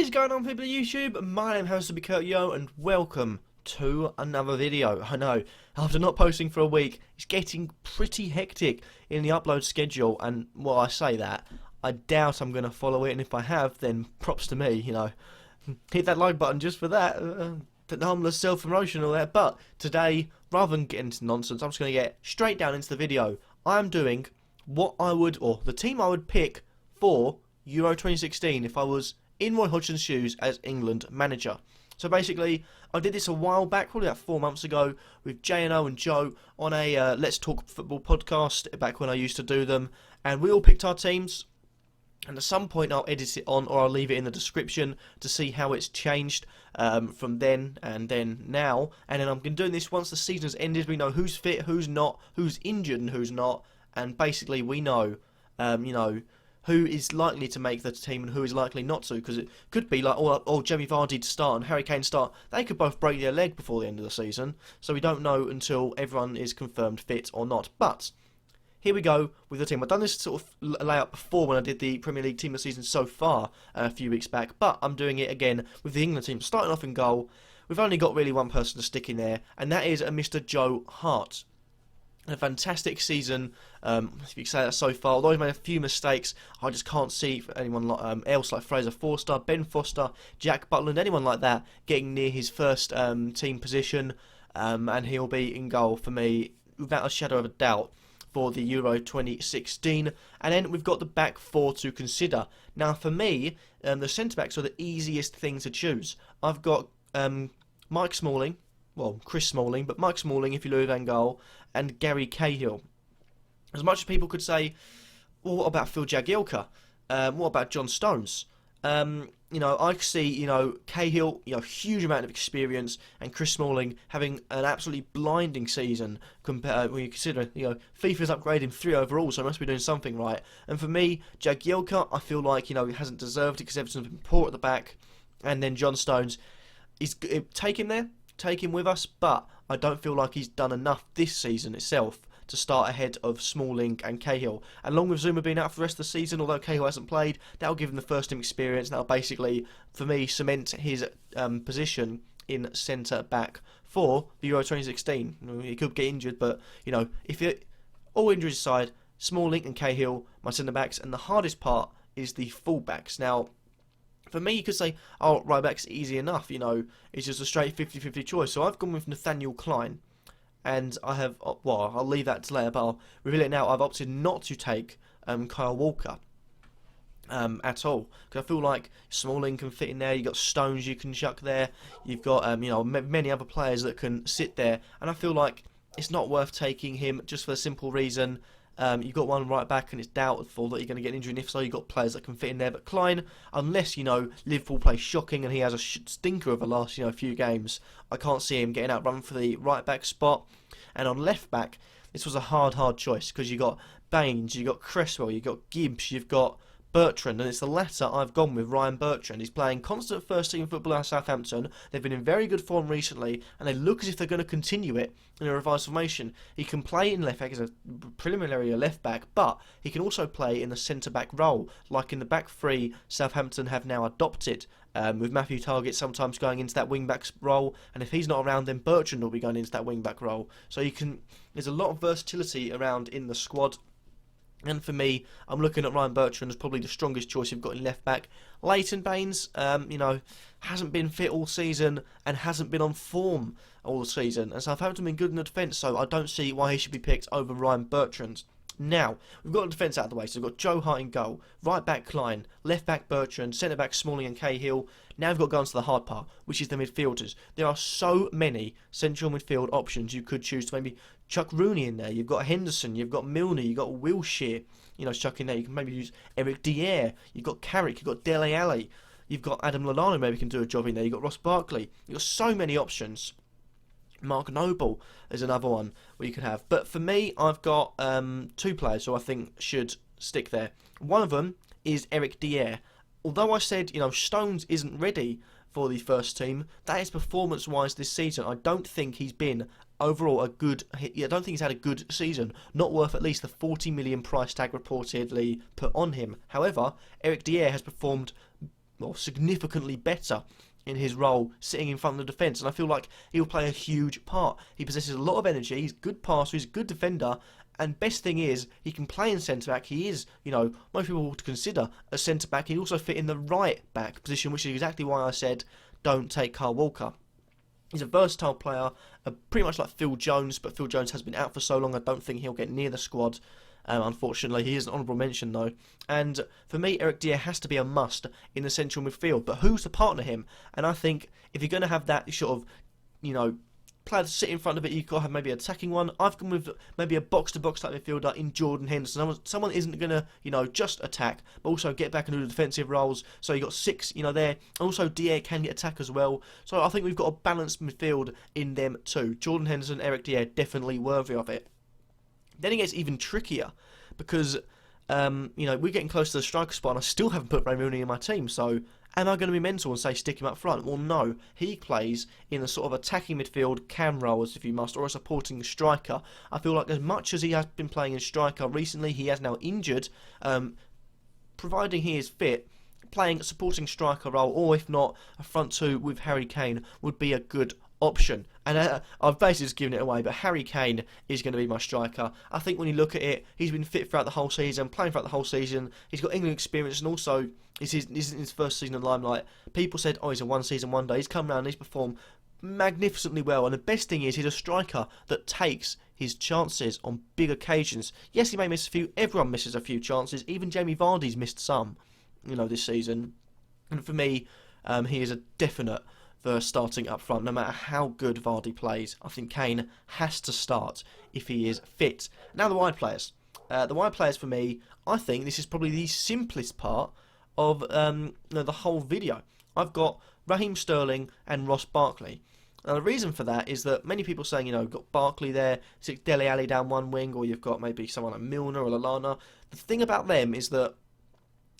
What is going on, people of YouTube? My name happens to be Kurtyoy, and welcome to another video. I know, after not posting for a week, it's getting pretty hectic in the upload schedule, and while I say that, I doubt I'm going to follow it, and if I have, then props to me, you know. Hit that like button just for that, the harmless self-promotion and all that. But today, rather than get into nonsense, I'm just going to get straight down into the video. I'm doing what I would, or the team I would pick for Euro 2016 if I was in Roy Hodgson's shoes as England manager. So basically, I did this a while back, probably about 4 months ago, with J&O and Joe on a Let's Talk Football podcast, back when I used to do them, and we all picked our teams, and at some point I'll edit it on, or I'll leave it in the description to see how it's changed from then and then now, and then I'm going to do this once the season has ended. We know who's fit, who's not, who's injured and who's not, and basically we know, you know, who is likely to make the team and who is likely not to, because it could be like, Jamie Vardy to start and Harry Kane to start. They could both break their leg before the end of the season, so we don't know until everyone is confirmed fit or not. But here we go with the team. I've done this sort of layout before when I did the Premier League team of the season so far a few weeks back, but I'm doing it again with the England team. Starting off in goal, we've only got really one person to stick in there, and that is a Mr. Joe Hart. A fantastic season, if you can say that so far. Although he's made a few mistakes, I just can't see anyone else like Fraser Forster, Ben Foster, Jack Butland, anyone like that getting near his first team position, and he'll be in goal for me without a shadow of a doubt for the Euro 2016. And then we've got the back four to consider. Now for me, the centre-backs are the easiest thing to choose. I've got Mike Smalling, well, Chris Smalling, but Mike Smalling if you Louis van Gaal, and Gary Cahill. As much as people could say, well, what about Phil Jagielka? What about John Stones? You know, I see, you know, Cahill, you know, huge amount of experience, and Chris Smalling having an absolutely blinding season compared when you consider, you know, FIFA's upgraded him 3 overall, so I must be doing something right. And for me, Jagielka, I feel like, you know, he hasn't deserved it because Everton's been poor at the back, and then John Stones, take him there. Take him with us, but I don't feel like he's done enough this season itself to start ahead of Smalling and Cahill. And along with Zuma being out for the rest of the season, although Cahill hasn't played, that'll give him the first team experience, and that'll basically, for me, cement his position in centre-back for the Euro 2016. He could get injured, but, you know, if all injuries aside, Smalling and Cahill, my centre-backs, and the hardest part is the full-backs. Now, for me, you could say, oh, right back's easy enough, you know, it's just a straight 50-50 choice. So I've gone with Nathaniel Klein, and I have, well, I'll leave that to later, but I'll reveal it now. I've opted not to take Kyle Walker at all, because I feel like Smalling can fit in there, you've got Stones you can chuck there, you've got, you know, many other players that can sit there, and I feel like it's not worth taking him just for the simple reason, you've got one right back and it's doubtful that you're going to get injured, and if so, you've got players that can fit in there. But Klein, unless, you know, Liverpool play shocking and he has a stinker of the last, you know, few games, I can't see him getting outrun for the right back spot. And on left back, this was a hard choice, because you've got Baines, you've got Cresswell, you've got Gibbs, you've got Bertrand, and it's the latter I've gone with, Ryan Bertrand. He's playing constant first team football at Southampton. They've been in very good form recently, and they look as if they're going to continue it in a revised formation. He can play in left back as a preliminary left back, but he can also play in the centre back role, like in the back three Southampton have now adopted, with Matthew Targett sometimes going into that wing back role, and if he's not around, then Bertrand will be going into that wing back role. So there's a lot of versatility around in the squad. And for me, I'm looking at Ryan Bertrand as probably the strongest choice you've got in left back. Leighton Baines, you know, hasn't been fit all season and hasn't been on form all season. And Southampton have been good in the defence, so I don't see why he should be picked over Ryan Bertrand. Now, we've got the defence out of the way, so we've got Joe Hart in goal, right back Klein, left back Bertrand, centre back Smalling and Cahill. Now we've got to go on to the hard part, which is the midfielders. There are so many central midfield options you could choose to maybe chuck Rooney in there. You've got Henderson, you've got Milner, you've got Wilshere, you know, chuck in there. You can maybe use Eric Dier, you've got Carrick, you've got Dele Alli, you've got Adam Lallana maybe can do a job in there, you've got Ross Barkley. You've got so many options. Mark Noble is another one where you could have. But for me, I've got 2 players who I think should stick there. One of them is Eric Dier. Although I said, you know, Stones isn't ready for the first team, that is performance-wise this season. I don't think he's been overall a good... I don't think he's had a good season. Not worth at least the 40 million price tag reportedly put on him. However, Eric Dier has performed well, significantly better in his role sitting in front of the defence, and I feel like he'll play a huge part. He possesses a lot of energy, he's a good passer, he's a good defender, and best thing is, he can play in centre-back. He is, most people would consider a centre-back. He also fit in the right-back position, which is exactly why I said don't take Kyle Walker. He's a versatile player, pretty much like Phil Jones, but Phil Jones has been out for so long, I don't think he'll get near the squad. Unfortunately, he is an honourable mention though. And for me, Eric Dier has to be a must in the central midfield. But who's to partner him? And I think if you're going to have that sort of, player to sit in front of it, you've got to have maybe an attacking one. I've gone with maybe a box-to-box type midfielder in Jordan Henderson. Someone isn't going to, just attack, but also get back and do the defensive roles. So you've got 6, there. Also, Dier can get attack as well. So I think we've got a balanced midfield in them too. Jordan Henderson, Eric Dier, definitely worthy of it. Then it gets even trickier because, we're getting close to the striker spot and I still haven't put Ray Rooney in my team. So am I going to be mental and say stick him up front? Well, no. He plays in a sort of attacking midfield cam role, as if you must, or a supporting striker. I feel like as much as he has been playing in striker recently, he has now injured. Providing he is fit, playing a supporting striker role, or if not, a front two with Harry Kane would be a good option. And I've basically just given it away, but Harry Kane is going to be my striker. I think when you look at it, he's been fit throughout the whole season, playing throughout the whole season. He's got England experience, and also this isn't his first season in limelight. People said, oh, he's a one season wonder. He's come around, he's performed magnificently well, and the best thing is he's a striker that takes his chances on big occasions. Yes, he may miss a few. Everyone misses a few chances. Even Jamie Vardy's missed some, this season. And for me, he is a definite for starting up front, no matter how good Vardy plays. I think Kane has to start if he is fit. Now the wide players. The wide players for me, I think this is probably the simplest part of the whole video. I've got Raheem Sterling and Ross Barkley. Now the reason for that is that many people saying, you've got Barkley there, Dele Alli down one wing, or you've got maybe someone like Milner or Lallana. The thing about them is that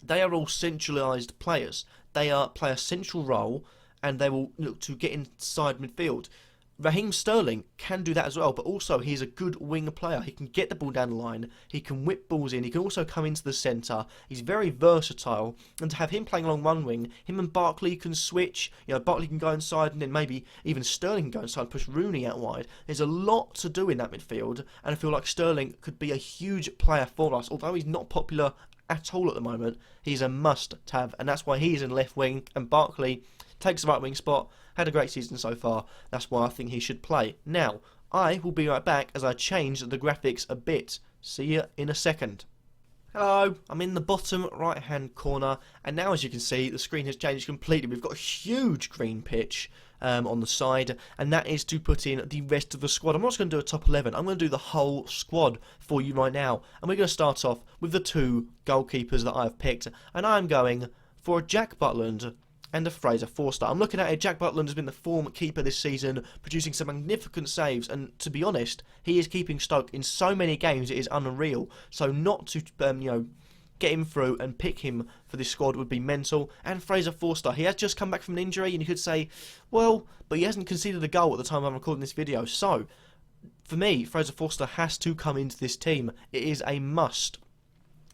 they are all centralised players. They play a central role, and they will look to get inside midfield. Raheem Sterling can do that as well, but also he's a good wing player. He can get the ball down the line, he can whip balls in, he can also come into the centre. He's very versatile, and to have him playing along one wing, him and Barkley can switch. Barkley can go inside, and then maybe even Sterling can go inside and push Rooney out wide. There's a lot to do in that midfield, and I feel like Sterling could be a huge player for us. Although he's not popular at all at the moment, he's a must-have, and that's why he's in left wing, and Barkley takes the right wing spot, had a great season so far. That's why I think he should play. Now, I will be right back as I change the graphics a bit. See you in a second. Hello, I'm in the bottom right hand corner, and now as you can see the screen has changed completely. We've got a huge green pitch on the side, and that is to put in the rest of the squad. I'm not just going to do a top 11, I'm going to do the whole squad for you right now, and we're going to start off with the 2 goalkeepers that I've picked, and I'm going for Jack Butland and a Fraser Forster. I'm looking at it, Jack Butland has been the form keeper this season, producing some magnificent saves, and to be honest, he is keeping Stoke in so many games it is unreal. So not to get him through and pick him for this squad would be mental. And Fraser Forster, he has just come back from an injury, and you could say, well, but he hasn't conceded a goal at the time I'm recording this video. So for me, Fraser Forster has to come into this team. It is a must.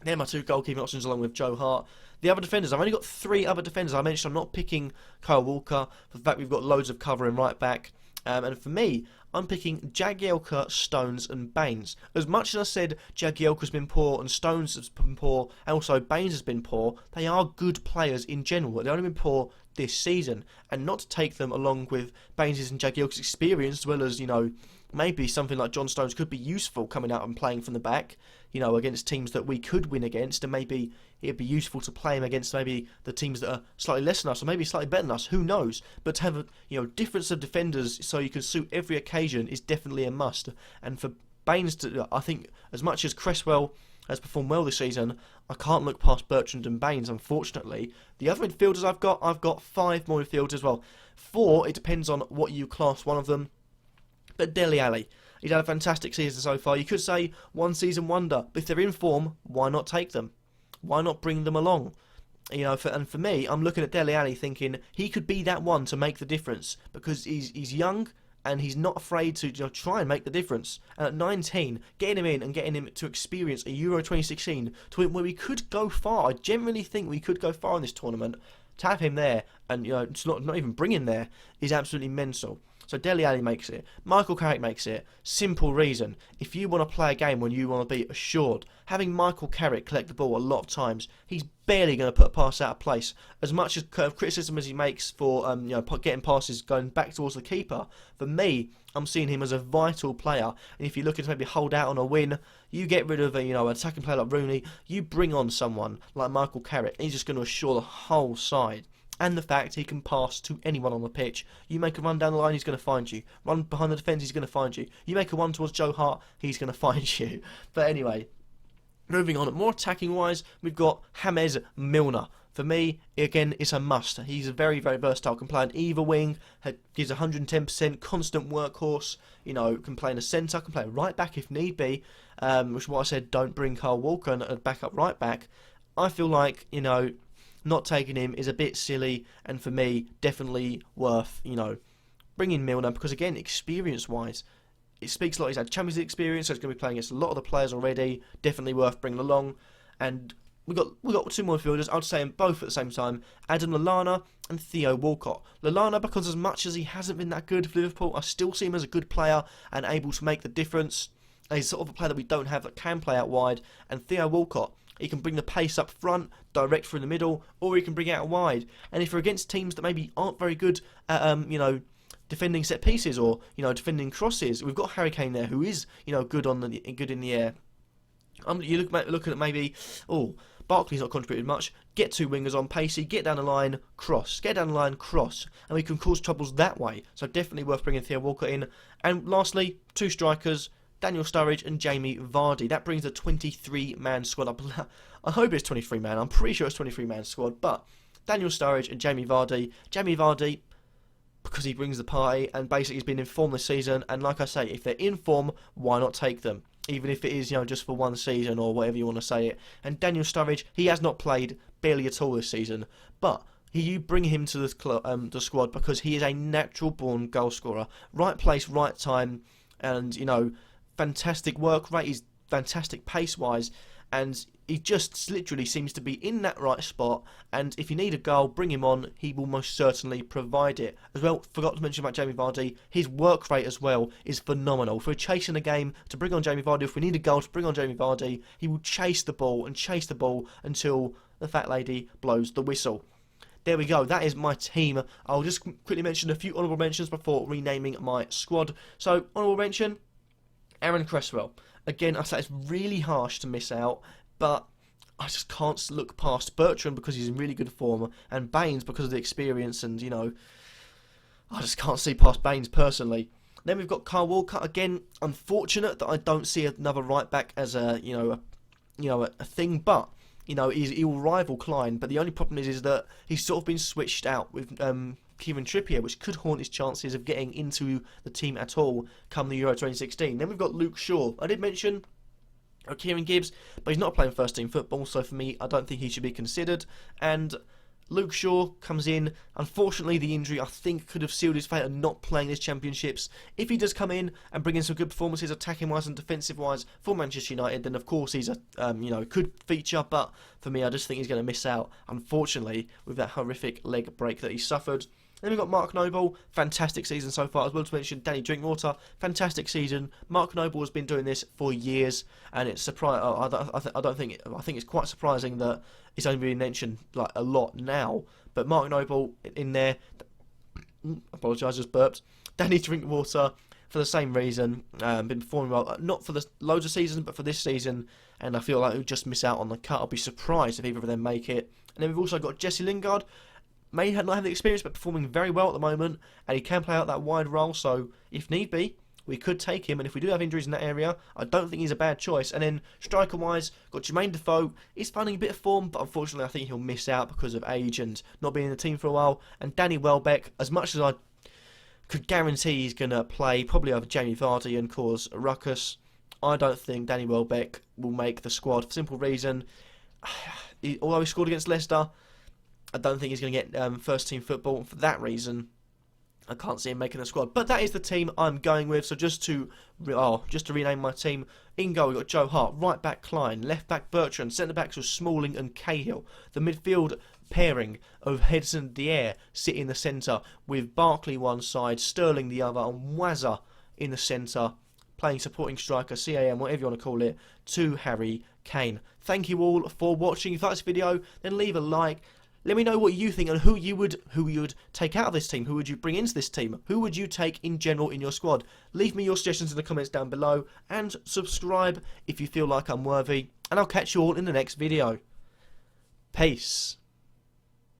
They're my 2 goalkeeping options along with Joe Hart. The other defenders, I've only got 3 other defenders. I mentioned I'm not picking Kyle Walker, for the fact we've got loads of cover in right back. And for me, I'm picking Jagielka, Stones and Baines. As much as I said Jagielka's been poor and Stones has been poor, and also Baines has been poor, they are good players in general. They've only been poor this season. And not to take them along with Baines' and Jagielka's experience, as well as, maybe something like John Stones could be useful coming out and playing from the back, against teams that we could win against, and maybe it'd be useful to play him against maybe the teams that are slightly less than us, or maybe slightly better than us, who knows. But to have a difference of defenders so you can suit every occasion is definitely a must. And for Baines, I think as much as Cresswell has performed well this season, I can't look past Bertrand and Baines, unfortunately. The other midfielders I've got 5 more midfielders as well. 4, it depends on what you class one of them. But Dele Alli, he's had a fantastic season so far. You could say one season wonder, but if they're in form, why not take them? Why not bring them along? And for me, I'm looking at Dele Alli thinking he could be that one to make the difference, because he's young and he's not afraid to try and make the difference. And at 19, getting him in and getting him to experience a Euro 2016 to where we could go far. I genuinely think we could go far in this tournament. To have him there and it's not even bring him there is absolutely mental. So Dele Alli makes it. Michael Carrick makes it. Simple reason. If you want to play a game when you want to be assured, having Michael Carrick collect the ball a lot of times, he's barely going to put a pass out of place. As much as criticism as he makes for getting passes going back towards the keeper, for me, I'm seeing him as a vital player. And if you're looking to maybe hold out on a win, you get rid of an attacking player like Rooney, you bring on someone like Michael Carrick, and he's just going to assure the whole side. And the fact he can pass to anyone on the pitch. You make a run down the line, he's going to find you. Run behind the defence, he's going to find you. You make a one towards Joe Hart, he's going to find you. But anyway, moving on, more attacking wise, we've got James Milner. For me, again, it's a must. He's a very, very versatile. Can play on either wing, gives 110%, constant workhorse. Can play in a centre, can play right back if need be. Which is why I said don't bring Kyle Walker and a backup right back. I feel like, not taking him is a bit silly, and for me, definitely worth, bringing Milner, because again, experience-wise, it speaks a lot. He's had Champions League experience, so he's going to be playing against a lot of the players already. Definitely worth bringing along. And we got two more midfielders. I'd say them both at the same time: Adam Lallana and Theo Walcott. Lallana, because as much as he hasn't been that good for Liverpool, I still see him as a good player and able to make the difference. And he's sort of a player that we don't have that can play out wide. And Theo Walcott, he can bring the pace up front, direct through the middle, or he can bring it out wide. And if you're against teams that maybe aren't very good at, defending set pieces or, defending crosses, we've got Harry Kane there, who is, good in the air. You looking at maybe, Barkley's not contributed much. Get two wingers on pacey, get down the line, cross, and we can cause troubles that way. So definitely worth bringing Theo Walcott in. And lastly, two strikers, Daniel Sturridge and Jamie Vardy. That brings a 23-man squad. I hope it's 23-man. I'm pretty sure it's 23-man squad. But Daniel Sturridge and Jamie Vardy. Jamie Vardy, because he brings the party and basically he's been in form this season. And like I say, if they're in form, why not take them? Even if it is, just for one season or whatever you want to say it. And Daniel Sturridge, he has not played barely at all this season. But you bring him to the squad because he is a natural-born goal scorer. Right place, right time, and, fantastic work rate, he's fantastic pace-wise, and he just literally seems to be in that right spot, and if you need a goal, bring him on, he will most certainly provide it. As well, forgot to mention about Jamie Vardy, his work rate as well is phenomenal. If we're chasing a game, to bring on Jamie Vardy, if we need a goal, to bring on Jamie Vardy, he will chase the ball until the fat lady blows the whistle. There we go, that is my team. I'll just quickly mention a few honourable mentions before renaming my squad. So, honourable mention, Aaron Cresswell. Again, I say it's really harsh to miss out, but I just can't look past Bertrand because he's in really good form, and Baines because of the experience, and I just can't see past Baines personally. Then we've got Kyle Walker. Again, unfortunate that I don't see another right back as a thing, but he will rival Klein. But the only problem is that he's sort of been switched out with Kieran Trippier, which could haunt his chances of getting into the team at all come the Euro 2016. Then we've got Luke Shaw. I did mention Kieran Gibbs, but he's not playing first team football, so for me, I don't think he should be considered. And Luke Shaw comes in. Unfortunately, the injury, I think, could have sealed his fate of not playing his championships. If he does come in and bring in some good performances, attacking-wise and defensive-wise, for Manchester United, then of course he's could feature. But for me, I just think he's going to miss out, unfortunately, with that horrific leg break that he suffered. Then we've got Mark Noble, fantastic season so far. As well to mention Danny Drinkwater, fantastic season. Mark Noble has been doing this for years, and it's I think it's quite surprising that it's only been mentioned like a lot now. But Mark Noble in there, apologise, just burped. Danny Drinkwater for the same reason, been performing well, not for the loads of seasons, but for this season, and I feel like he'll just miss out on the cut. I'll be surprised if either of them make it. And then we've also got Jesse Lingard. May not have the experience, but performing very well at the moment, and he can play out that wide role, so if need be, we could take him, and if we do have injuries in that area, I don't think he's a bad choice. And then, striker-wise, got Jermaine Defoe. He's finding a bit of form, but unfortunately I think he'll miss out because of age and not being in the team for a while. And Danny Welbeck, as much as I could guarantee he's going to play probably over Jamie Vardy and cause a ruckus, I don't think Danny Welbeck will make the squad, for simple reason. Although he scored against Leicester, I don't think he's going to get first team football. For that reason, I can't see him making a squad, but that is the team I'm going with. So just to rename my team, in goal we've got Joe Hart, right back Klein, left back Bertrand, centre backs were Smalling and Cahill. The midfield pairing of Hedson Dier sit in the centre with Barkley one side, Sterling the other, and Wazza in the centre, playing supporting striker, CAM, whatever you want to call it, to Harry Kane. Thank you all for watching. If you like this video, then leave a like. Let me know what you think and who you would take out of this team. Who would you bring into this team? Who would you take in general in your squad? Leave me your suggestions in the comments down below and subscribe if you feel like I'm worthy. And I'll catch you all in the next video. Peace.